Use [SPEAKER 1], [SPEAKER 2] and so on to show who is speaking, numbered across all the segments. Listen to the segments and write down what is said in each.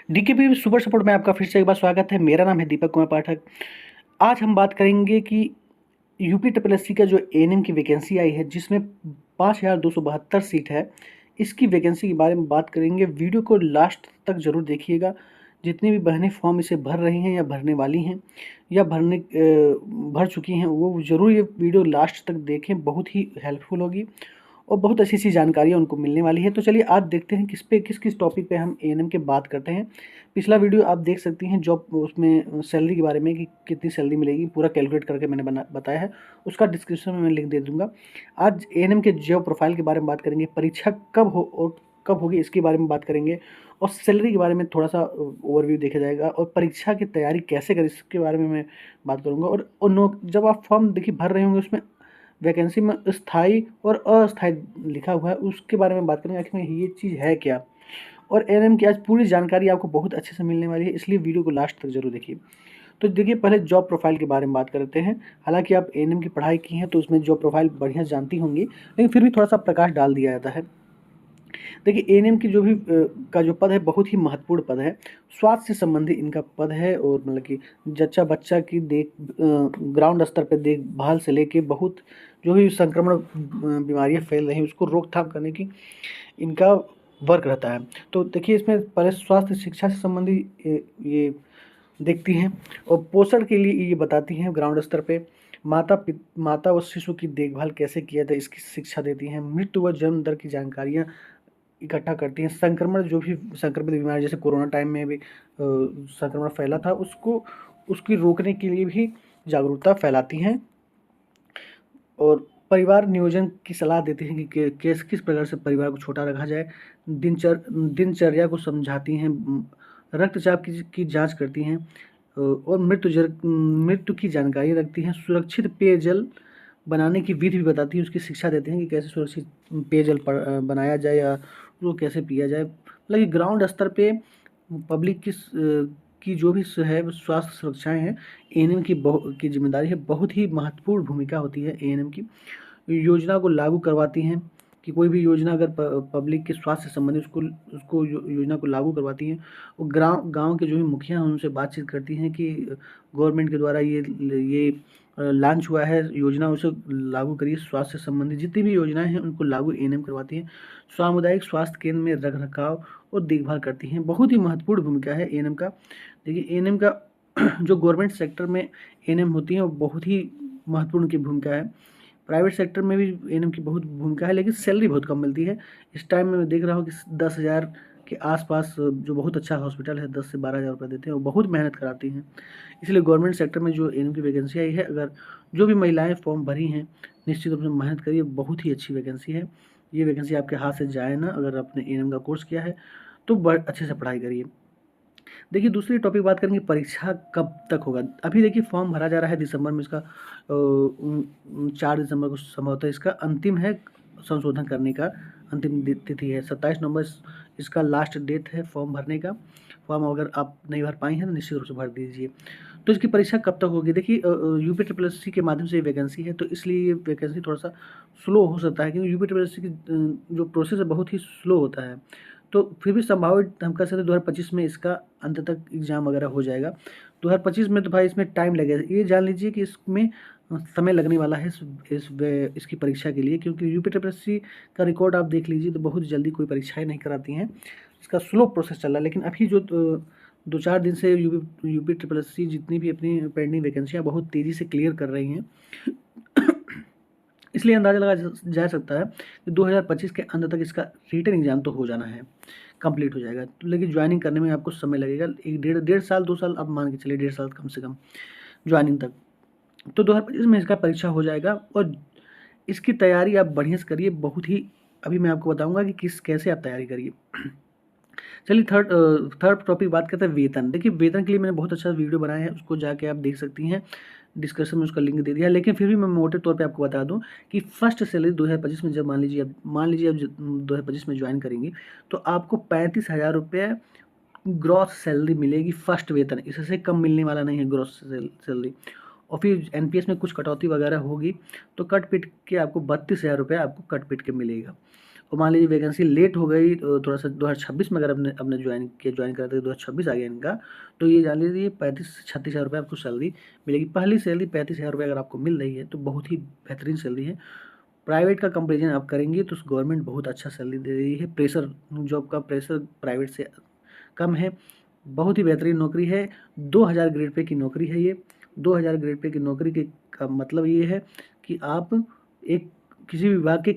[SPEAKER 1] DKP super support में आपका फिर से एक बार स्वागत है। मेरा नाम है दीपक कुमार पाठक। आज हम बात करेंगे कि यूपी ट्रिपल एससी का जो एएनएम की वैकेंसी आई है, जिसमें 5272 सीट है, इसकी वैकेंसी के बारे में बात करेंगे। वीडियो को लास्ट तक जरूर देखिएगा। जितनी भी बहनें फॉर्म इसे भर रही हैं या भरने वाली हैं या भर चुकी हैं, वो ज़रूर ये वीडियो लास्ट तक देखें। बहुत ही हेल्पफुल होगी और बहुत अच्छी अच्छी जानकारियाँ उनको मिलने वाली है। तो चलिए आज देखते हैं किस किस टॉपिक पे हम एएनएम के बात करते हैं। पिछला वीडियो आप देख सकती हैं, जॉब उसमें सैलरी के बारे में कि कितनी सैलरी मिलेगी, पूरा कैलकुलेट करके मैंने बताया है। उसका डिस्क्रिप्शन में मैं लिंक दे दूंगा। आज एएनएम के जॉब प्रोफाइल के बारे में बात करेंगे, परीक्षा कब हो और कब होगी इसके बारे में बात करेंगे, और सैलरी के बारे में थोड़ा सा ओवरव्यू देखा जाएगा, और परीक्षा की तैयारी कैसे करें इसके बारे में मैं बात करूँगा। और जब आप फॉर्म देखिए भर रहे होंगे, उसमें वैकेंसी में स्थायी और अस्थायी लिखा हुआ है, उसके बारे में बात करेंगे आखिर में ये चीज़ है क्या। और एएनएम की आज पूरी जानकारी आपको बहुत अच्छे से मिलने वाली है, इसलिए वीडियो को लास्ट तक जरूर देखिए। तो देखिए, पहले जॉब प्रोफाइल के बारे में बात करते हैं। हालांकि आप एएनएम की पढ़ाई की हैं तो उसमें जॉब प्रोफाइल बढ़िया जानती होंगी, लेकिन फिर भी थोड़ा सा प्रकाश डाल दिया जाता है। देखिए, एएनएम की जो भी का जो पद है, बहुत ही महत्वपूर्ण पद है। स्वास्थ्य से संबंधित इनका पद है, और मतलब कि जच्चा बच्चा की ग्राउंड स्तर पर देखभाल से लेके बहुत जो भी संक्रमण बीमारियां फैल रही हैं उसको रोकथाम करने की इनका वर्क रहता है। तो देखिए, इसमें पहले स्वास्थ्य शिक्षा से संबंधित ये देखती हैं, और पोषण के लिए ये बताती हैं ग्राउंड स्तर पे। माता व शिशु की देखभाल कैसे किया जाए इसकी शिक्षा देती हैं। मृत्यु व जन्म दर की जानकारियाँ इकट्ठा करती हैं। संक्रमण, जो भी संक्रमित बीमारी, जैसे कोरोना टाइम में भी संक्रमण फैला था, उसकी रोकने के लिए भी जागरूकता फैलाती हैं। और परिवार नियोजन की सलाह देती हैं कि किस प्रकार से परिवार को छोटा रखा जाए। दिनचर्या को समझाती हैं। रक्तचाप की जांच करती हैं, और मृत्यु की जानकारी रखती हैं। सुरक्षित पेयजल बनाने की विधि भी बताती है, उसकी शिक्षा देते हैं कि कैसे सुरक्षित पेयजल बनाया जाए या वो कैसे पिया जाए। मतलब कि ग्राउंड स्तर पे पब्लिक की जो भी है स्वास्थ्य सुरक्षाएं हैं, एएनएम की जिम्मेदारी है। बहुत ही महत्वपूर्ण भूमिका होती है एएनएम की। योजना को लागू करवाती हैं कि कोई भी योजना अगर पब्लिक के स्वास्थ्य से संबंधित उसको योजना को लागू करवाती हैं। और गांव के जो भी मुखिया हैं उनसे बातचीत करती हैं कि गवर्नमेंट के द्वारा ये लॉन्च हुआ है योजना, उसे लागू करिए। स्वास्थ्य से संबंधित जितनी भी योजनाएं हैं उनको लागू एएनएम करवाती हैं। सामुदायिक स्वास्थ्य केंद्र में रख रखाव और देखभाल करती हैं। बहुत ही महत्वपूर्ण भूमिका है एएनएम का। देखिए, एएनएम का जो गवर्नमेंट सेक्टर में एएनएम होती है वो बहुत ही महत्वपूर्ण की भूमिका है। प्राइवेट सेक्टर में भी एएनएम की बहुत भूमिका है, लेकिन सैलरी बहुत कम मिलती है। इस टाइम में मैं देख रहा हूँ कि 10,000 के आसपास जो बहुत अच्छा हॉस्पिटल है 10 से 12,000 रुपये देते हैं, वो बहुत मेहनत कराती हैं। इसलिए गवर्नमेंट सेक्टर में जो एएनएम की वैकेंसी आई है, अगर जो भी महिलाएं फॉर्म भरी हैं, निश्चित रूप से मेहनत करिए। बहुत ही अच्छी वैकेंसी है। ये वैकेंसी आपके हाथ से जाए ना। अगर आपने एएनएम का कोर्स किया है तो अच्छे से पढ़ाई करिए। देखिए, दूसरी टॉपिक बात करेंगे, परीक्षा कब तक होगा। अभी देखिए, फॉर्म भरा जा रहा है दिसंबर में। इसका 4 दिसंबर को संभवतः इसका अंतिम है, संशोधन करने का अंतिम तिथि है। 27 नवंबर इसका लास्ट डेट है फॉर्म भरने का। फॉर्म अगर आप नहीं भर पाई हैं तो निश्चित रूप से भर दीजिए। तो इसकी परीक्षा कब तक होगी। देखिए, यूपी ट्रिपल एससी के माध्यम से ये वैकेंसी है, तो इसलिए ये वैकेंसी थोड़ा सा स्लो हो सकता है, क्योंकि यूपी ट्रिपल एससी की जो प्रोसेस है बहुत ही स्लो होता है। तो फिर भी संभावित हम कह सकते हैं 2025 में इसका अंत तक एग्जाम वगैरह हो जाएगा। 2025 में तो भाई इसमें टाइम लगेगा। ये जान लीजिए कि इसमें समय लगने वाला है इसकी परीक्षा के लिए, क्योंकि यूपी ट्रिपल एससी का रिकॉर्ड आप देख लीजिए तो बहुत जल्दी कोई परीक्षाएं नहीं कराती हैं। इसका स्लो प्रोसेस चल रहा है। लेकिन अभी जो 2-4 दिन से यूपी ट्रिपल एससी जितनी भी अपनी पेंडिंग वैकेंसियाँ बहुत तेज़ी से क्लियर कर रही हैं, इसलिए अंदाज़ा लगा जा सकता है कि 2025 के अंत तक इसका रिटन एग्जाम तो हो जाना है, कंप्लीट हो जाएगा। तो लेकिन ज्वाइनिंग करने में आपको समय लगेगा, एक डेढ़ साल 2 साल, आप मान के चलिए 1.5 साल कम से कम ज्वाइनिंग तक। तो 2025 में इसका परीक्षा हो जाएगा, और इसकी तैयारी आप बढ़िया से करिए। बहुत ही अभी मैं आपको बताऊंगा कि कैसे आप तैयारी करिए। चलिए, थर्ड टॉपिक बात करते हैं वेतन। देखिए, वेतन के लिए मैंने बहुत अच्छा वीडियो बनाया है, उसको जाके आप देख सकती हैं। डिस्क्रिप्शन में उसका लिंक दे दिया है। लेकिन फिर भी मैं मोटे तौर पे आपको बता दूं कि फर्स्ट सैलरी 2025 में, जब मान लीजिए आप 2025 में ज्वाइन करेंगी, तो आपको 35,000 रुपये ग्रॉस सैलरी मिलेगी, फर्स्ट वेतन। इससे कम मिलने वाला नहीं है ग्रॉस सैलरी। और फिर एनपीएस में कुछ कटौती वगैरह होगी, तो कट पिट के आपको 32,000 रुपये आपको कट पिट के मिलेगा। और मान लीजिए वैकेंसी लेट हो गई तो थोड़ा सा 2026 में अगर अपने ज्वाइन करा था, 2026 आ गया इनका, तो ये जान लीजिए 35 से 36 हज़ार रुपये आपको सैलरी मिलेगी। पहली सैलरी 35 हज़ार रुपये अगर आपको मिल रही है तो बहुत ही बेहतरीन सैलरी है। प्राइवेट का कंपेरिजन आप करेंगे तो गवर्नमेंट बहुत अच्छा सैलरी दे रही है। प्रेशर जॉब का प्रेशर प्राइवेट से कम है। बहुत ही बेहतरीन नौकरी है। 2000 ग्रेड पे की नौकरी है ये। 2000 ग्रेड पे की नौकरी के का मतलब ये है कि आप एक किसी विभाग के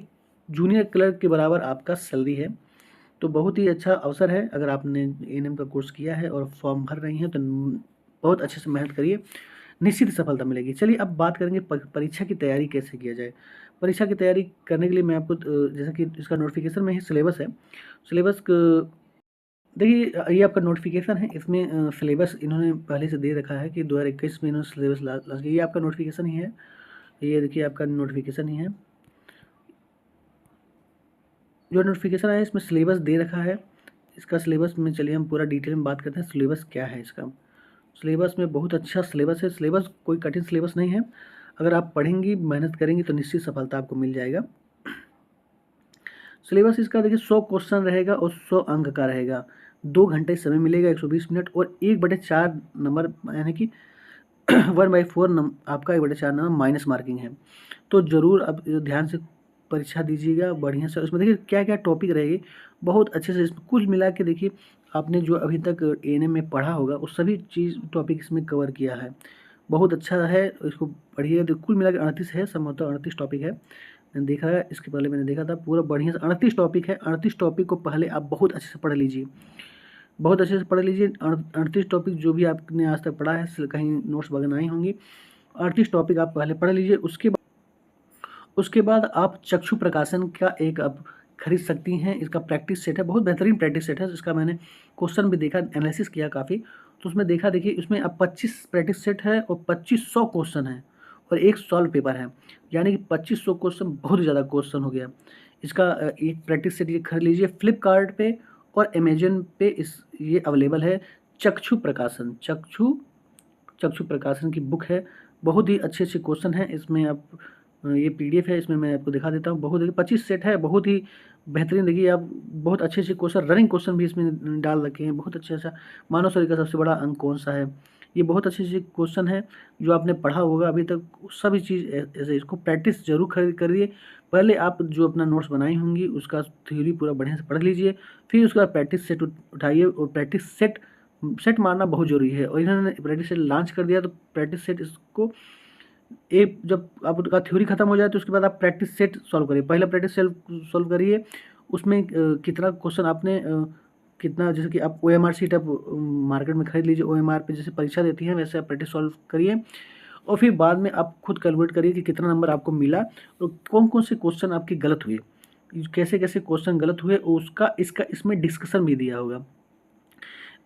[SPEAKER 1] जूनियर क्लर्क के बराबर आपका सैलरी है। तो बहुत ही अच्छा अवसर है। अगर आपने एएनएम का कोर्स किया है और फॉर्म भर रही हैं तो बहुत अच्छे से मेहनत करिए, निश्चित सफलता मिलेगी। चलिए अब बात करेंगे परीक्षा की तैयारी कैसे किया जाए। परीक्षा की तैयारी करने के लिए मैं आपको जैसा कि इसका नोटिफिकेशन में ही सिलेबस है। सिलेबस देखिए ये आपका नोटिफिकेशन है। इसमें सिलेबस इन्होंने पहले से दे रखा है कि 2021 में इन्होंने सिलेबस लॉन्च किया। ये आपका नोटिफिकेशन ही है। ये देखिए आपका नोटिफिकेशन ही है। जो नोटिफिकेशन है इसमें सिलेबस दे रखा है। इसका सिलेबस में चलिए हम पूरा डिटेल में बात करते हैं। सिलेबस क्या है इसका। सिलेबस में बहुत अच्छा सिलेबस है। सिलेबस कोई कठिन सिलेबस नहीं है। अगर आप पढ़ेंगी, मेहनत करेंगी तो निश्चित सफलता आपको मिल जाएगा। सिलेबस इसका देखिए 100 क्वेश्चन रहेगा और 100 अंक का रहेगा। 2 घंटे समय मिलेगा, 120 मिनट, और 1/4 नंबर यानी कि 1/4 आपका 1/4 नंबर माइनस मार्किंग है। तो ज़रूर अब ध्यान से परीक्षा दीजिएगा बढ़िया से। उसमें देखिए क्या क्या टॉपिक रहेगी, बहुत अच्छे से इसमें कुल मिला के देखिए आपने जो अभी तक एएनएम में पढ़ा होगा वो सभी चीज़ टॉपिक इसमें कवर किया है। बहुत अच्छा है, इसको पढ़िएगा। तो कुल मिला के 38 है, संभवतः 38 टॉपिक है। मैंने देखा है, इसके पहले मैंने देखा था, पूरा बढ़िया से 38 टॉपिक है। 38 टॉपिक को पहले आप बहुत अच्छे से पढ़ लीजिए, बहुत अच्छे से पढ़ लीजिए। 38 टॉपिक जो भी आपने आज तक पढ़ा है, कहीं नोट्स बनाई होंगी, 38 टॉपिक आप पहले पढ़ लीजिए। उसके बाद आप चक्षु प्रकाशन का एक आप खरीद सकती हैं। इसका प्रैक्टिस सेट है, बहुत बेहतरीन प्रैक्टिस सेट है। इसका मैंने क्वेश्चन भी देखा, एनालिसिस किया काफ़ी, तो उसमें देखा देखिए इसमें अब 25 प्रैक्टिस सेट है और 2500 क्वेश्चन है और एक सॉल्व पेपर है, यानी कि 2500 क्वेश्चन बहुत ज़्यादा क्वेश्चन हो गया। इसका एक प्रैक्टिस सेट ये खरीद लीजिए। फ्लिपकार्ट पे और अमेजन पे ये अवेलेबल है। चक्षु प्रकाशन चक्षु प्रकाशन की बुक है। बहुत ही अच्छे अच्छे क्वेश्चन हैं इसमें। आप ये पीडीएफ है, इसमें मैं आपको दिखा देता हूँ। बहुत 25 सेट है, बहुत ही बेहतरीन। देखिए आप बहुत अच्छे अच्छे क्वेश्चन, रनिंग क्वेश्चन भी इसमें डाल रखे हैं। बहुत अच्छा मानव शरीर का सबसे बड़ा अंग कौन सा है, ये बहुत अच्छे अच्छे क्वेश्चन है जो आपने पढ़ा होगा अभी तक। सभी चीज़ ऐसे इसको प्रैक्टिस जरूर करिए। पहले आप जो अपना नोट्स बनाई होंगी उसका थ्योरी पूरा बढ़िया से पढ़ लीजिए, फिर उसके बाद प्रैक्टिस सेट उठाइए। और प्रैक्टिस सेट मारना बहुत जरूरी है। और इन्होंने प्रैक्टिस सेट लॉन्च कर दिया, तो प्रैक्टिस सेट इसको एक जब आपका थ्योरी खत्म हो जाए तो उसके बाद आप प्रैक्टिस सेट सॉल्व करिए। पहला प्रैक्टिस सेट सॉल्व करिए, उसमें कितना क्वेश्चन आपने कितना, जैसे कि आप ओएमआर शीट आप मार्केट में खरीद लीजिए। ओएमआर पे जैसे परीक्षा देती हैं वैसे आप प्रैक्टिस सॉल्व करिए, और फिर बाद में आप खुद कैलकुलेट करिए कि कितना नंबर आपको मिला और कौन कौन से क्वेश्चन आपके गलत हुए, कैसे कैसे क्वेश्चन गलत हुए उसका इसका इसमें डिस्कशन भी दिया होगा।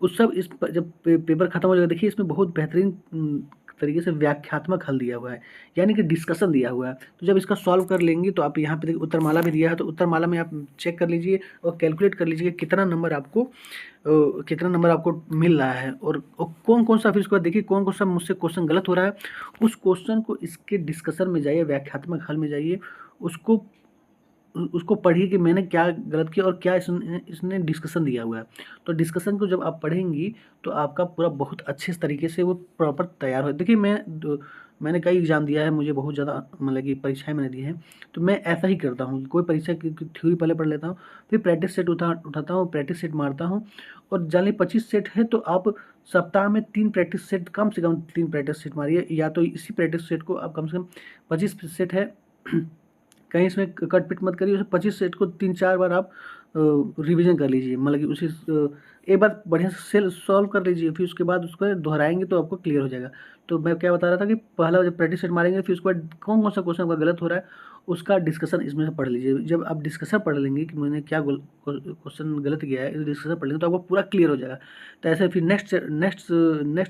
[SPEAKER 1] उस सब जब पेपर खत्म हो जाएगा, देखिए इसमें बहुत बेहतरीन तरीके से व्याख्यात्मक हल दिया हुआ है, यानी कि डिस्कशन दिया हुआ है। तो जब इसका सॉल्व कर लेंगे तो आप यहाँ पे देखिए उत्तरमाला भी दिया है, तो उत्तरमाला में आप चेक कर लीजिए और कैलकुलेट कर लीजिए कितना नंबर आपको मिल रहा है। और कौन कौन सा, फिर उसके बाद देखिए कौन कौन सा मुझसे क्वेश्चन गलत हो रहा है, उस क्वेश्चन को इसके डिस्कशन में जाइए, व्याख्यात्मक हल में जाइए, उसको पढ़िए कि मैंने क्या गलत किया और क्या इसने डिस्कशन दिया हुआ है। तो डिस्कशन को जब आप पढ़ेंगी तो आपका पूरा बहुत अच्छे तरीके से वो प्रॉपर तैयार हो। देखिए मैंने कई एग्ज़ाम दिया है, मुझे बहुत ज़्यादा मतलब कि परीक्षाएं मैंने दी हैं, तो मैं ऐसा ही करता हूँ। कोई परीक्षा की थ्योरी पहले पढ़ लेता हूँ, फिर प्रैक्टिस सेट उठाता हूँ, प्रैक्टिस सेट मारता हूँ। और जानिए 25 सेट है तो आप सप्ताह में 3 प्रैक्टिस सेट, कम से कम 3 प्रैक्टिस सेट मारिए, या तो इसी प्रैक्टिस सेट को आप कम से कम 25 सेट है कहीं इसमें कट पिट मत करिए। उसे 25 सेट को 3-4 बार आप रिवीजन कर लीजिए, मतलब कि उसी एक बार बढ़िया से सॉल्व कर लीजिए, फिर उसके बाद उसको दोहराएंगे तो आपको क्लियर हो जाएगा। तो मैं क्या बता रहा था कि पहला जब प्रैक्टिस सेट मारेंगे फिर उसके बाद कौन कौन सा क्वेश्चन आपका गलत हो रहा है उसका डिस्कशन इसमें से पढ़ लीजिए। जब आप डिस्कशन पढ़ लेंगे कि मैंने क्या क्वेश्चन गलत किया है, डिस्कशन पढ़ लेंगे तो आपको पूरा क्लियर हो जाएगा। तो ऐसे फिर नेक्स्ट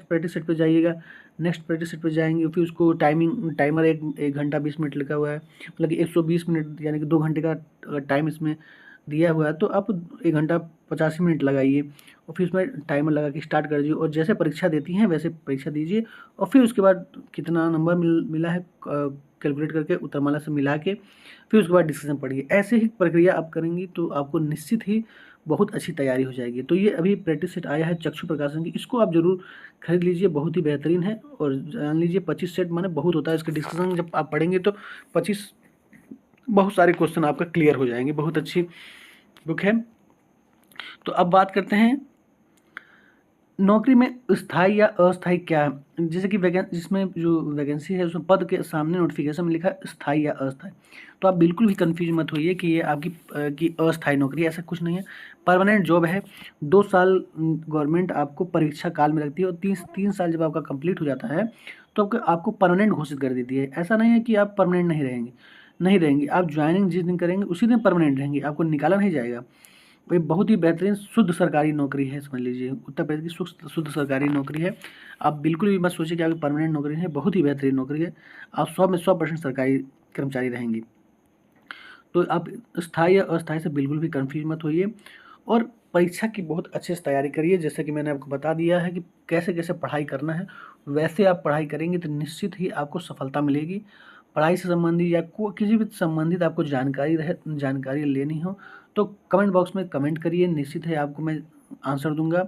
[SPEAKER 1] प्रैक्टिस सेट पर जाइएगा। नेक्स्ट प्रैक्टिस सेट पर जाएंगे, फिर उसको टाइमर 1 घंटा 20 मिनट लिखा हुआ है, मतलब कि 120 मिनट यानी कि 2 घंटे का टाइम इसमें दिया हुआ है तो आप 1 घंटा 85 मिनट लगाइए और फिर उसमें टाइमर लगा के स्टार्ट कर दीजिए और जैसे परीक्षा देती हैं वैसे परीक्षा दीजिए और फिर उसके बाद कितना नंबर मिला है कैलकुलेट करके उत्तरमाला से मिला के फिर उसके बाद डिस्कशन पढ़िए। ऐसे ही प्रक्रिया आप करेंगी तो आपको निश्चित ही बहुत अच्छी तैयारी हो जाएगी। तो ये अभी प्रैक्टिस सेट आया है चक्षु प्रकाशन की, इसको आप ज़रूर खरीद लीजिए, बहुत ही बेहतरीन है। और जान लीजिए 25 सेट माने बहुत होता है, इसके डिस्कशन जब आप पढ़ेंगे तो 25 बहुत सारे क्वेश्चन आपका क्लियर हो जाएंगे। बहुत अच्छी बुक है। तो अब बात करते हैं नौकरी में स्थायी या अस्थायी क्या है। जैसे कि जिसमें जो वैकेंसी है उसमें पद के सामने नोटिफिकेशन में लिखा है स्थायी या अस्थायी, तो आप बिल्कुल भी कंफ्यूज मत होइए कि ये आपकी की अस्थायी नौकरी है, ऐसा कुछ नहीं है। परमानेंट जॉब है। 2 साल गवर्नमेंट आपको परीक्षा काल में रखती है और 3 साल जब आपका कंप्लीट हो जाता है तो आपको परमानेंट घोषित कर देती है। ऐसा नहीं है कि आप परमानेंट नहीं रहेंगे। आप ज्वाइनिंग जिस दिन करेंगे उसी दिन परमानेंट रहेंगे, आपको निकाला नहीं जाएगा। ये बहुत ही बेहतरीन शुद्ध सरकारी नौकरी है, समझ लीजिए उत्तर प्रदेश की शुद्ध सरकारी नौकरी है। आप बिल्कुल भी मत सोचिए कि आपकी परमानेंट नौकरी है, बहुत ही बेहतरीन नौकरी है। आप 100 में 100% सरकारी कर्मचारी रहेंगे। तो आप स्थायी या अस्थायी से बिल्कुल भी कन्फ्यूज मत होइए और परीक्षा की बहुत अच्छे से तैयारी करिए। जैसे कि मैंने आपको बता दिया है कि कैसे कैसे पढ़ाई करना है, वैसे आप पढ़ाई करेंगे तो निश्चित ही आपको सफलता मिलेगी। पढ़ाई से संबंधित या किसी भी संबंधित आपको जानकारी लेनी हो तो कमेंट बॉक्स में कमेंट करिए, निश्चित है आपको मैं आंसर दूंगा।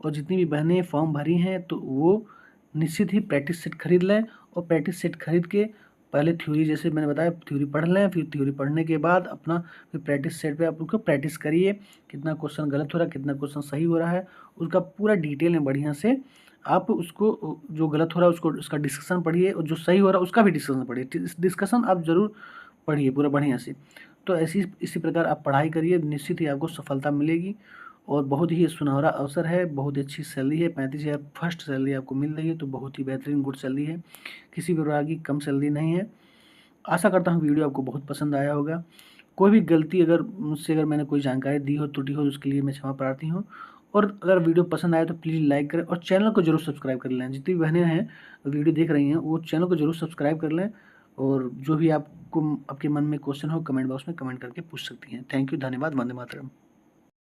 [SPEAKER 1] और जितनी भी बहनें फॉर्म भरी हैं तो वो निश्चित ही प्रैक्टिस सेट खरीद लें और प्रैक्टिस सेट खरीद के पहले थ्योरी, जैसे मैंने बताया, थ्योरी पढ़ लें। फिर थ्योरी पढ़ने के बाद अपना फिर प्रैक्टिस सेट पे आप उसको प्रैक्टिस करिए, कितना क्वेश्चन गलत हो रहा है कितना क्वेश्चन सही हो रहा है, उसका पूरा डिटेल में बढ़िया से आप उसको, जो गलत हो रहा है उसको उसका डिस्कशन पढ़िए और जो सही हो रहा है उसका भी डिस्कशन पढ़िए। डिस्कशन आप ज़रूर पढ़िए पूरा बढ़िया से। तो इसी प्रकार आप पढ़ाई करिए, निश्चित ही आपको सफलता मिलेगी। और बहुत ही सुनहरा अवसर है, बहुत ही अच्छी सैलरी है, 35,000 फर्स्ट सैलरी आपको मिल रही है, तो बहुत ही बेहतरीन गुड सैलरी है, किसी भी प्रकार की कम सैलरी नहीं है। आशा करता हूँ वीडियो आपको बहुत पसंद आया होगा। कोई भी गलती मुझसे मैंने कोई जानकारी दी हो, त्रुटि हो, उसके लिए मैं क्षमा प्रार्थी हूँ। और अगर वीडियो पसंद आए तो प्लीज़ लाइक करें और चैनल को जरूर सब्सक्राइब कर लें। जितनी भी बहनें हैं वीडियो देख रही हैं वो चैनल को जरूर सब्सक्राइब कर लें। और जो भी आपके मन में क्वेश्चन हो कमेंट बॉक्स में कमेंट करके पूछ सकती हैं। थैंक यू, धन्यवाद, वंदे मातरम।